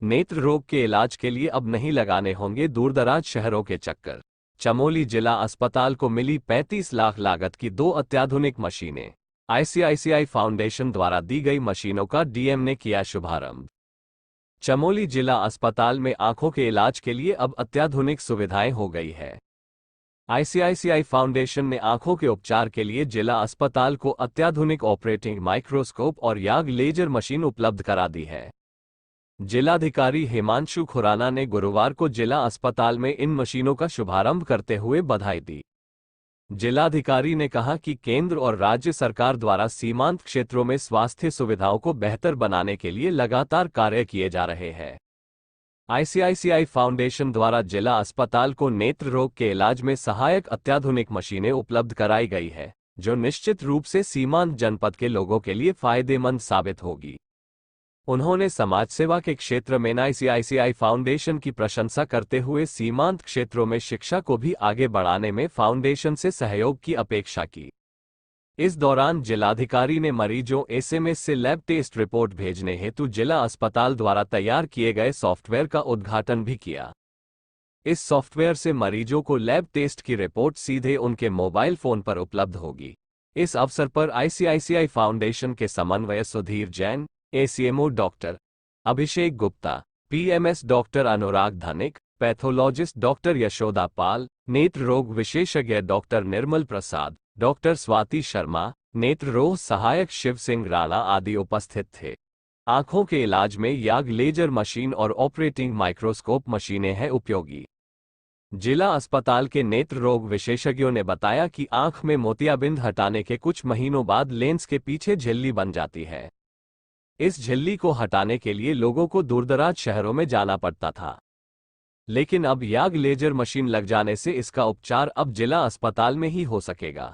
नेत्र रोग के इलाज के लिए अब नहीं लगाने होंगे दूरदराज शहरों के चक्कर। चमोली जिला अस्पताल को मिली 35 लाख लागत की 2 अत्याधुनिक मशीनें। आईसीआईसीआई फाउंडेशन द्वारा दी गई मशीनों का डीएम ने किया शुभारंभ। चमोली जिला अस्पताल में आंखों के इलाज के लिए अब अत्याधुनिक सुविधाएं हो गई है। आईसीआईसीआई फाउंडेशन ने आंखों के उपचार के लिए जिला अस्पताल को अत्याधुनिक ऑपरेटिंग माइक्रोस्कोप और याग लेजर मशीन उपलब्ध करा दी है। जिलाधिकारी हिमांशु खुराना ने गुरुवार को जिला अस्पताल में इन मशीनों का शुभारंभ करते हुए बधाई दी। जिलाधिकारी ने कहा कि केंद्र और राज्य सरकार द्वारा सीमांत क्षेत्रों में स्वास्थ्य सुविधाओं को बेहतर बनाने के लिए लगातार कार्य किए जा रहे हैं। आईसीआईसीआई फाउंडेशन द्वारा जिला अस्पताल को नेत्र रोग के इलाज में सहायक अत्याधुनिक मशीनें उपलब्ध कराई गई है, जो निश्चित रूप से सीमांत जनपद के लोगों के लिए फायदेमंद साबित होगी। उन्होंने समाज सेवा के क्षेत्र में आईसीआईसीआई फाउंडेशन की प्रशंसा करते हुए सीमांत क्षेत्रों में शिक्षा को भी आगे बढ़ाने में फाउंडेशन से सहयोग की अपेक्षा की। इस दौरान जिलाधिकारी ने मरीजों एसएमएस से लैब टेस्ट रिपोर्ट भेजने हेतु जिला अस्पताल द्वारा तैयार किए गए सॉफ्टवेयर का उद्घाटन भी किया। इस सॉफ्टवेयर से मरीजों को लैब टेस्ट की रिपोर्ट सीधे उनके मोबाइल फोन पर उपलब्ध होगी। इस अवसर पर आईसीआईसीआई फाउंडेशन के समन्वयक Sudhir Jain, ACMO doctor Abhishek Gupta, PMS doctor अनुराग धनिक, पैथोलॉजिस्ट डॉक्टर यशोदा पाल, नेत्र रोग विशेषज्ञ डॉक्टर निर्मल प्रसाद, डॉक्टर स्वाति शर्मा, नेत्र रोग सहायक शिव सिंह राणा आदि उपस्थित थे। आंखों के इलाज में याग लेजर मशीन और ऑपरेटिंग माइक्रोस्कोप मशीनें हैं उपयोगी। जिला अस्पताल के नेत्र रोग विशेषज्ञों ने बताया कि आंख में मोतियाबिंद हटाने के कुछ महीनों बाद लेंस के पीछे झिल्ली बन जाती है। इस झिल्ली को हटाने के लिए लोगों को दूरदराज शहरों में जाना पड़ता था, लेकिन अब याग लेजर मशीन लग जाने से इसका उपचार अब जिला अस्पताल में ही हो सकेगा।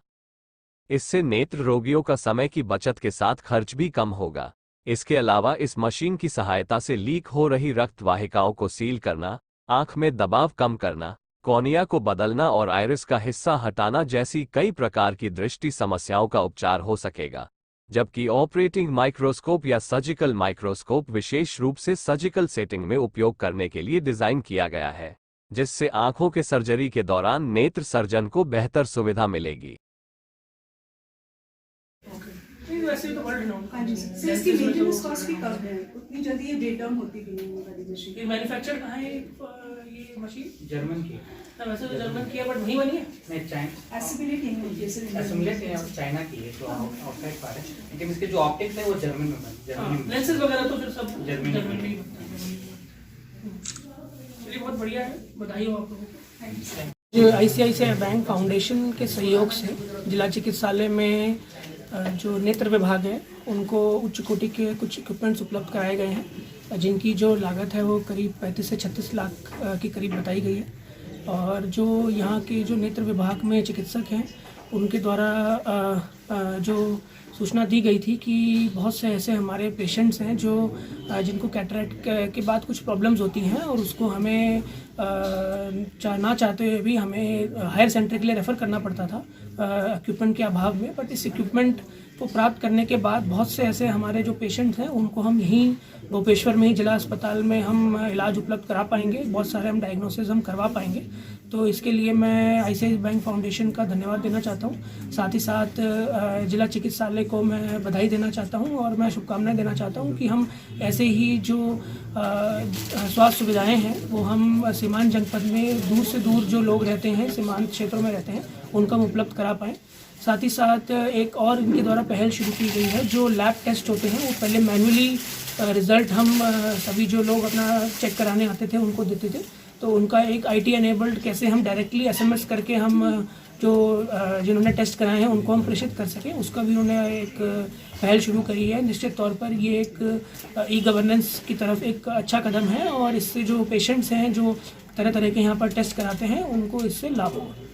इससे नेत्र रोगियों का समय की बचत के साथ खर्च भी कम होगा। इसके अलावा इस मशीन की सहायता से लीक हो रही रक्त वाहिकाओं को सील करना, आंख में दबाव कम करना, कॉर्निया को बदलना और आइरिस का हिस्सा हटाना जैसी कई प्रकार की दृष्टि समस्याओं का उपचार हो सकेगा। जबकि ऑपरेटिंग माइक्रोस्कोप या सर्जिकल माइक्रोस्कोप विशेष रूप से सर्जिकल सेटिंग में उपयोग करने के लिए डिजाइन किया गया है, जिससे आंखों के सर्जरी के दौरान नेत्र सर्जन को बेहतर सुविधा मिलेगी। वैसे तो बढ़ रहा है। इसकी मेंटेनेंस कॉस्ट भी कम है, उतनी जल्दी ये ब्रेक डाउन होती भी नहीं है। ये मैन्युफैक्चर कहाँ है ये मशीन? जर्मन की है। वैसे तो जर्मन की है, बट वहीं बनी है। नहीं, चाइना एसिमुलेट नहीं होती है, सिर्फ एसिमुलेट है और चाइना की है, जो आउटसाइड पार्ट है, लेकिन इसके जो ऑप्टिक्स है वो जर्मन में बनी है। लेंसेज वगैरह तो फिर सब जर्मन में। चलिए, बहुत बढ़िया है, बधाई हो आप लोगों को। जो आईसीआईसीआई बैंक फाउंडेशन के सहयोग से जिला चिकित्सालय में जो नेत्र विभाग है उनको उच्च कोटि के कुछ इक्विपमेंट्स उपलब्ध कराए गए हैं, जिनकी जो लागत है वो करीब 35 से 36 लाख के करीब बताई गई है। और जो यहाँ के जो नेत्र विभाग में चिकित्सक हैं उनके द्वारा जो सूचना दी गई थी कि बहुत से ऐसे हमारे पेशेंट्स हैं जो जिनको कैटरेक्ट के बाद कुछ प्रॉब्लम्स होती हैं और उसको हमें ना चाहते हुए भी हमें हायर सेंटर के लिए रेफ़र करना पड़ता था इक्विपमेंट के अभाव में। बट इस इक्विपमेंट को प्राप्त करने के बाद बहुत से ऐसे हमारे जो पेशेंट्स हैं उनको हम यहीं भोपेश्वर में ही जिला अस्पताल में हम इलाज उपलब्ध करा पाएंगे, बहुत सारे हम डायग्नोसिस हम करवा पाएंगे। तो इसके लिए मैं आईसीआईसीआई बैंक फाउंडेशन का धन्यवाद देना चाहता हूँ। साथ ही साथ जिला चिकित्सालय को मैं बधाई देना चाहता हूँ और मैं शुभकामनाएं देना चाहता हूँ कि हम ऐसे ही जो स्वास्थ्य सुविधाएं हैं वो हम सीमांत जनपद में दूर से दूर जो लोग रहते हैं, सीमांत क्षेत्रों में रहते हैं, उनको हम उपलब्ध करा पाएँ। साथ ही साथ एक और इनके द्वारा पहल शुरू की गई है, जो लैब टेस्ट होते हैं वो पहले मैन्युअली रिज़ल्ट हम सभी जो लोग अपना चेक कराने आते थे उनको देते थे, तो उनका एक आईटी एनेबल्ड कैसे हम डायरेक्टली एसएमएस करके हम जो जिन्होंने टेस्ट कराए हैं उनको हम प्रेषित कर सकें, उसका भी उन्होंने एक पहल शुरू करी है। निश्चित तौर पर ये एक ई गवर्नेंस की तरफ एक अच्छा कदम है और इससे जो पेशेंट्स हैं जो तरह तरह के यहाँ पर टेस्ट कराते हैं उनको इससे लाभ होगा।